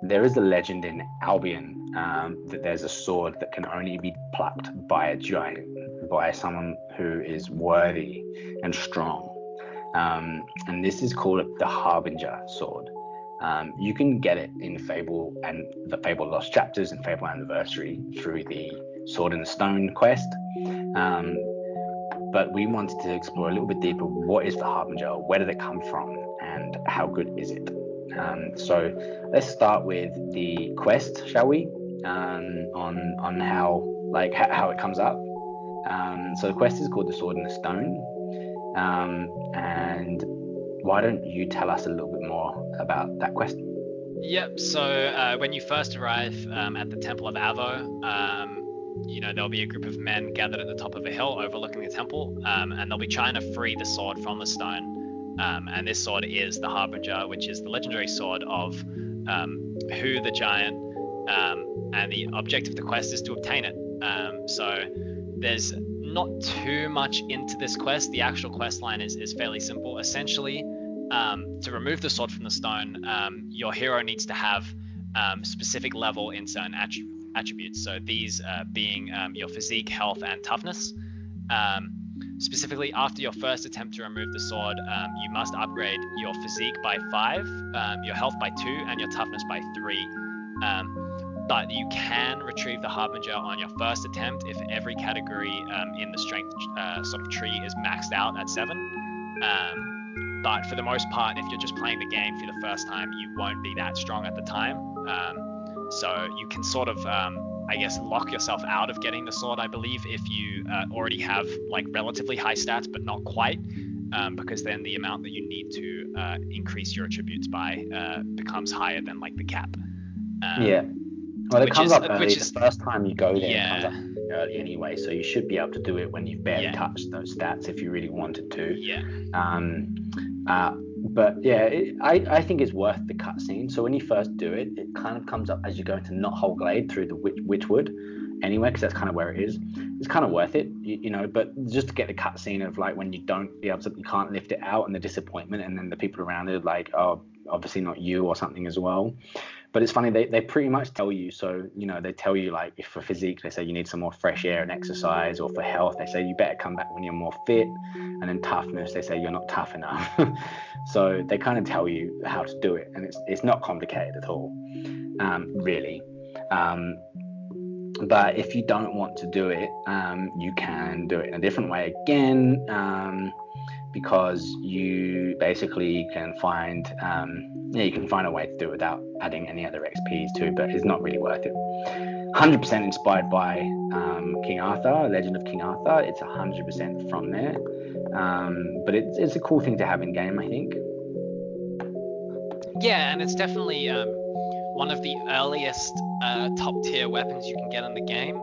there is a legend in Albion that there's a sword that can only be plucked by a giant, by someone who is worthy and strong. And this is called the Harbinger sword. You can get it in Fable and the Fable Lost Chapters and Fable Anniversary through the Sword in the Stone quest. But we wanted to explore a little bit deeper. What is the Harbinger? Where did it come from? And how good is it? So let's start with the quest, shall we? On how it comes up. So the quest is called the Sword in the Stone. And why don't you tell us a little bit more about that quest? Yep. So when you first arrive at the Temple of Avo, there'll be a group of men gathered at the top of a hill overlooking the temple, and they'll be trying to free the sword from the stone. And this sword is the Harbinger, which is the legendary sword of Hu the Giant, and the object of the quest is to obtain it. So there's not too much into this quest. The actual quest line is fairly simple. Essentially, to remove the sword from the stone, your hero needs to have specific level in certain attributes. So these being your physique, health, and toughness. Specifically, after your first attempt to remove the sword, you must upgrade your physique by 5, your health by 2, and your toughness by 3. But you can retrieve the Harbinger on your first attempt if every category in the strength sort of tree is maxed out at 7. But for the most part, if you're just playing the game for the first time, you won't be that strong at the time. So you can sort of, lock yourself out of getting the sword, I believe, if you already have like relatively high stats, but not quite, because then the amount that you need to increase your attributes by becomes higher than like the cap. Well, it comes up early. The first time you go there, it comes up early anyway, so you should be able to do it when you've barely touched those stats if you really wanted to. I think it's worth the cutscene. So when you first do it, it kind of comes up as you go into Knothole Glade through the Witchwood anyway, because that's kind of where it is. It's kind of worth it, but just to get the cutscene of like when you can't lift it out and the disappointment, and then the people around it are like, oh, obviously not you or something as well. But it's funny, they pretty much tell you. So, they tell you like if for physique, they say you need some more fresh air and exercise, or for health, they say you better come back when you're more fit. And then toughness, they say you're not tough enough. So they kind of tell you how to do it, and it's not complicated at all, really. But if you don't want to do it, you can do it in a different way again, because you basically can find a way to do it without adding any other XPs to it, but it's not really worth it. 100% inspired by King Arthur, Legend of King Arthur. It's 100% from there, but it's a cool thing to have in game, I think. Yeah, and it's definitely one of the earliest top tier weapons you can get in the game.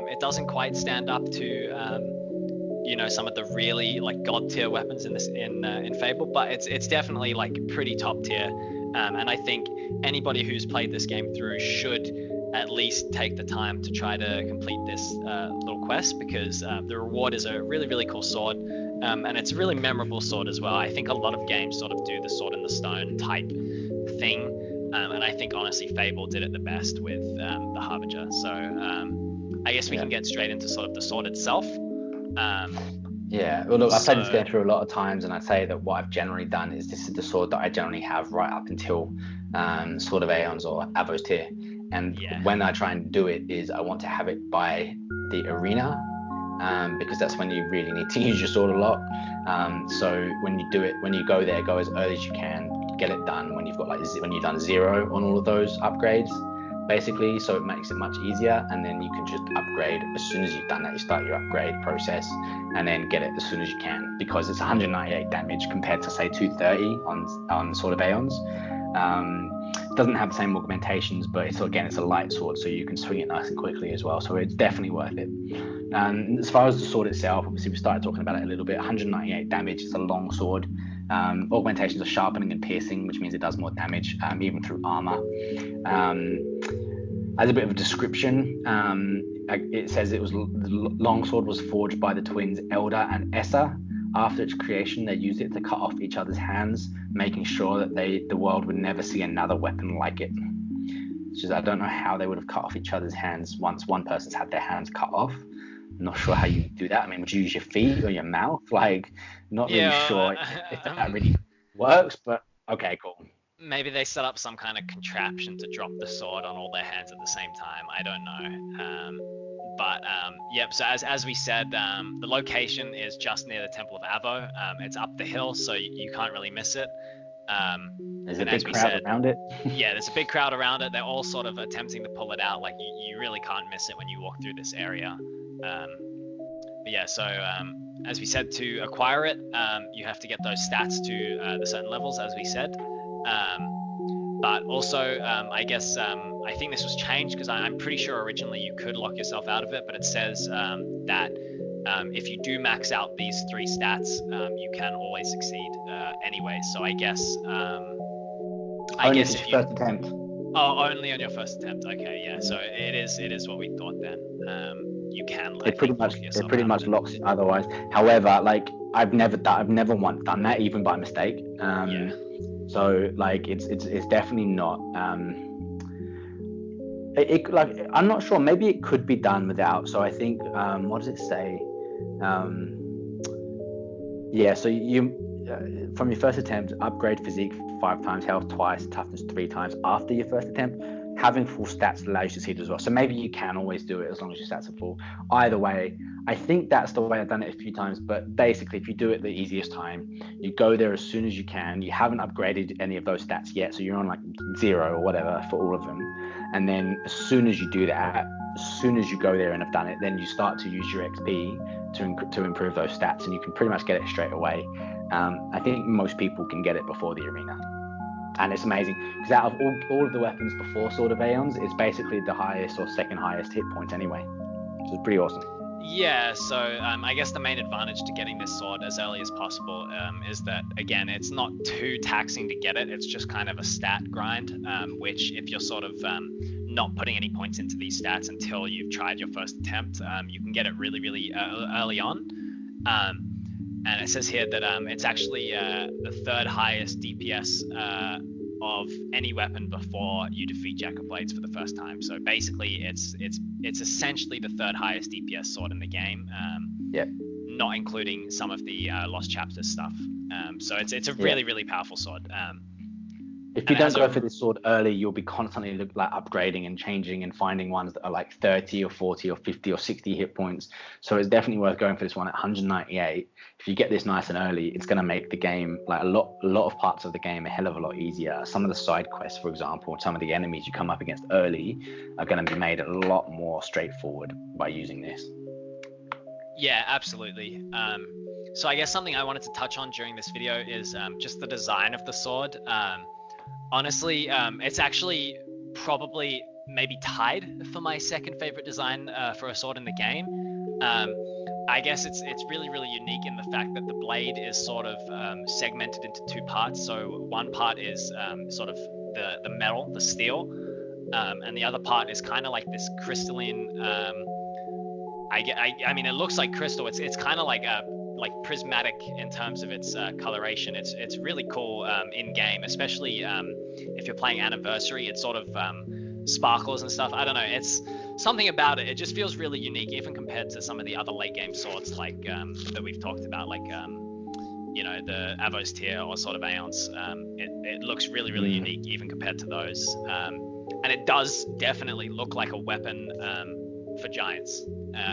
It doesn't quite stand up to some of the really like god tier weapons in Fable, but it's definitely like pretty top tier. And I think anybody who's played this game through should at least take the time to try to complete this little quest, because the reward is a really, really cool sword, and it's a really memorable sword as well. I think a lot of games sort of do the Sword in the Stone type thing, and I think honestly Fable did it the best with the Harbinger. So I guess we can get straight into sort of the sword itself. Well, look, I've played this game through a lot of times, and I'd say that what I've generally done is this is the sword that I generally have right up until Sword of Aeons or Avos tier. And when I try and do it is I want to have it by the arena, because that's when you really need to use your sword a lot. So when you do it, when you go there, go as early as you can, get it done when you've got when you've done 0 on all of those upgrades, basically, so it makes it much easier, and then you can just upgrade as soon as you've done that. You start your upgrade process and then get it as soon as you can, because it's 198 damage compared to say 230 on Sword of Aeons. It doesn't have the same augmentations, but it's a light sword, so you can swing it nice and quickly as well, so it's definitely worth it. As far as the sword itself, obviously we started talking about it a little bit. 198 damage. It's a long sword. Augmentations are sharpening and piercing, which means it does more damage, even through armor. As a bit of a description, it says the long sword was forged by the twins Elder and Essa. After its creation, they used it to cut off each other's hands, making sure that the world would never see another weapon like it. It's just I don't know how they would have cut off each other's hands once one person's had their hands cut off. I'm not sure how you do that. I mean, would you use your feet or your mouth? Like, not really sure if that really works, but okay, cool. Maybe they set up some kind of contraption to drop the sword on all their hands at the same time. I don't know. Yep. So as we said, the location is just near the Temple of Avo. It's up the hill, so you can't really miss it. There's a big crowd around it. Yeah, there's a big crowd around it. They're all sort of attempting to pull it out. Like you really can't miss it when you walk through this area. So as we said, to acquire it, you have to get those stats to the certain levels, as we said. But also, I guess I think this was changed because I'm pretty sure originally you could lock yourself out of it, but it says that if you do max out these 3 stats, you can always succeed anyway. So I guess if you first attempt. Oh, only on your first attempt. Okay, yeah. So it is what we thought then. You can. It pretty much locks it otherwise. However, like I've never once done that, even by mistake. So like it's definitely not. I'm not sure. Maybe it could be done without. So I think what does it say? So you from your first attempt, upgrade physique 5 times, health twice, toughness 3 times after your first attempt. Having full stats allows you to succeed as well. So maybe you can always do it as long as your stats are full. Either way, I think that's the way I've done it a few times. But basically, if you do it the easiest time, you go there as soon as you can. You haven't upgraded any of those stats yet, so you're on like 0 or whatever for all of them. And then as soon as you do that, as soon as you go there and have done it, then you start to use your XP to improve those stats, and you can pretty much get it straight away. I think most people can get it before the arena. And it's amazing because out of all of the weapons before Sword of Aeons, it's basically the highest or second highest hit points anyway. So it's pretty awesome. Yeah, so I guess the main advantage to getting this sword as early as possible is that, again, it's not too taxing to get it. It's just kind of a stat grind, which if you're sort of not putting any points into these stats until you've tried your first attempt, you can get it really, really early on. And it says here that it's actually the 3rd highest DPS of any weapon before you defeat Jack of Blades for the first time. So basically, it's essentially the 3rd highest DPS sword in the game. Not including some of the Lost Chapters stuff. So it's a really, really powerful sword. If you don't go for this sword early, you'll be constantly like upgrading and changing and finding ones that are like 30 or 40 or 50 or 60 hit points. So it's definitely worth going for this one at 198. If you get this nice and early, it's going to make the game, like a lot of parts of the game, a hell of a lot easier. Some of the side quests, for example, some of the enemies you come up against early are going to be made a lot more straightforward by using this. Yeah, absolutely. So I guess something I wanted to touch on during this video is just the design of the sword. Honestly, it's actually probably maybe tied for my second favorite design for a sword in the game. I guess it's really, really unique in the fact that the blade is sort of segmented into 2 parts. So one part is sort of the metal, the steel, and the other part is kind of like this crystalline. I mean, it looks like crystal. It's kind of like prismatic in terms of its coloration. It's really cool in game, especially if you're playing Anniversary. It sort of sparkles and stuff. I don't know. It's something about it. It just feels really unique, even compared to some of the other late game swords like that we've talked about, like the Avos tier or Sword of Aeons. It looks really, really unique, even compared to those. And it does definitely look like a weapon for giants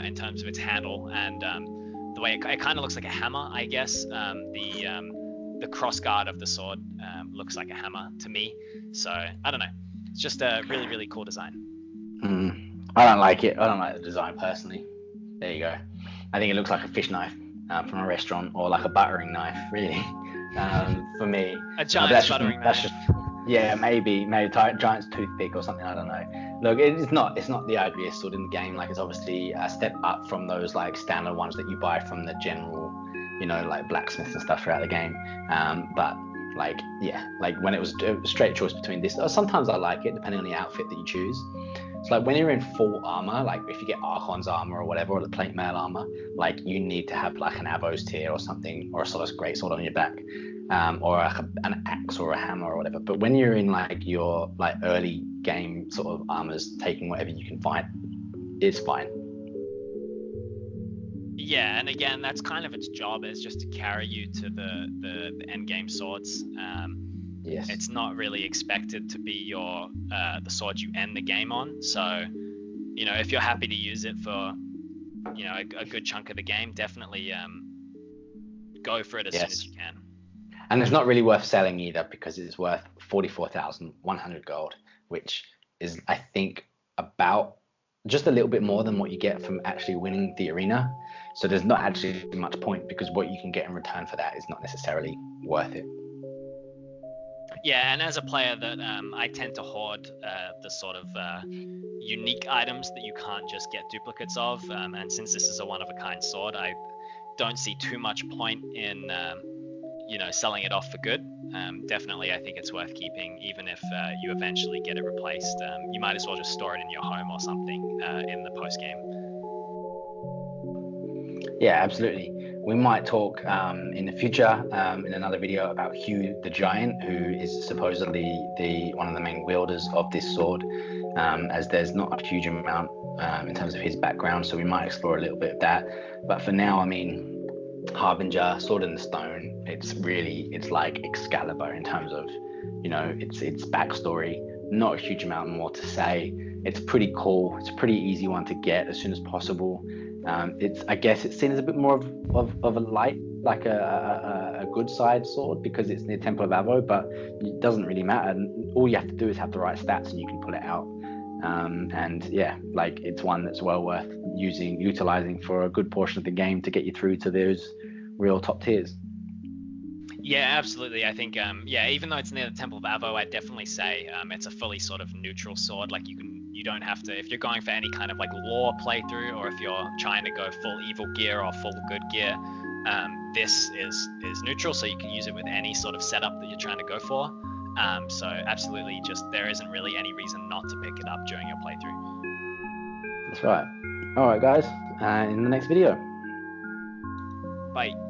in terms of its handle and the way it kind of looks like a hammer, I guess. The cross guard of the sword looks like a hammer to me. So I don't know. It's just a really, really cool design. I don't like it. I don't like the design personally. There you go. I think it looks like a fish knife from a restaurant, or like a buttering knife, really. For me, a giant's buttering knife. Maybe giant's toothpick or something. I don't know. Look, it's not the ugliest sword in the game. Like, it's obviously a step up from those like standard ones that you buy from the general, like blacksmiths and stuff throughout the game. But like when it was a straight choice between this, sometimes I like it depending on the outfit that you choose. It's like when you're in full armor, like if you get Archon's armor or whatever, or the plate mail armor, like you need to have like an Avos tier or something, or a sort of great sword on your back. or an axe or a hammer or whatever. But when you're in like your like early game sort of armors, taking whatever you can find, it's fine. Yeah, and again, that's kind of its job, is just to carry you to the end game swords. Yes. It's not really expected to be your the sword you end the game on. So, if you're happy to use it for, a good chunk of the game, definitely go for it as soon as you can. And it's not really worth selling either, because it's worth 44,100 gold, which is, I think, about just a little bit more than what you get from actually winning the arena. So there's not actually much point, because what you can get in return for that is not necessarily worth it. Yeah, and as a player that I tend to hoard the sort of unique items that you can't just get duplicates of, and since this is a one-of-a-kind sword, I don't see too much point in selling it off for good. Definitely, I think it's worth keeping, even if you eventually get it replaced. You might as well just store it in your home or something in the post game. Yeah, absolutely. We might talk in the future in another video about Hugh the Giant, who is supposedly one of the main wielders of this sword, as there's not a huge amount in terms of his background, so we might explore a little bit of that. But for now, I mean, Harbinger, Sword in the Stone, it's like Excalibur in terms of, its backstory. Not a huge amount more to say. It's pretty cool. It's a pretty easy one to get as soon as possible. I guess it's seen as a bit more of a light, like a good side sword, because it's near Temple of Avo, but it doesn't really matter. And all you have to do is have the right stats and you can pull it out. And yeah, like, it's one that's well worth utilizing for a good portion of the game to get you through to those real top tiers. Yeah, absolutely. I think, even though it's near the Temple of Avo, I'd definitely say it's a fully sort of neutral sword. Like, you don't have to, if you're going for any kind of like lore playthrough, or if you're trying to go full evil gear or full good gear, this is neutral, so you can use it with any sort of setup that you're trying to go for. So absolutely, there isn't really any reason not to pick it up during your playthrough. That's right. All right, guys. In the next video. Bye.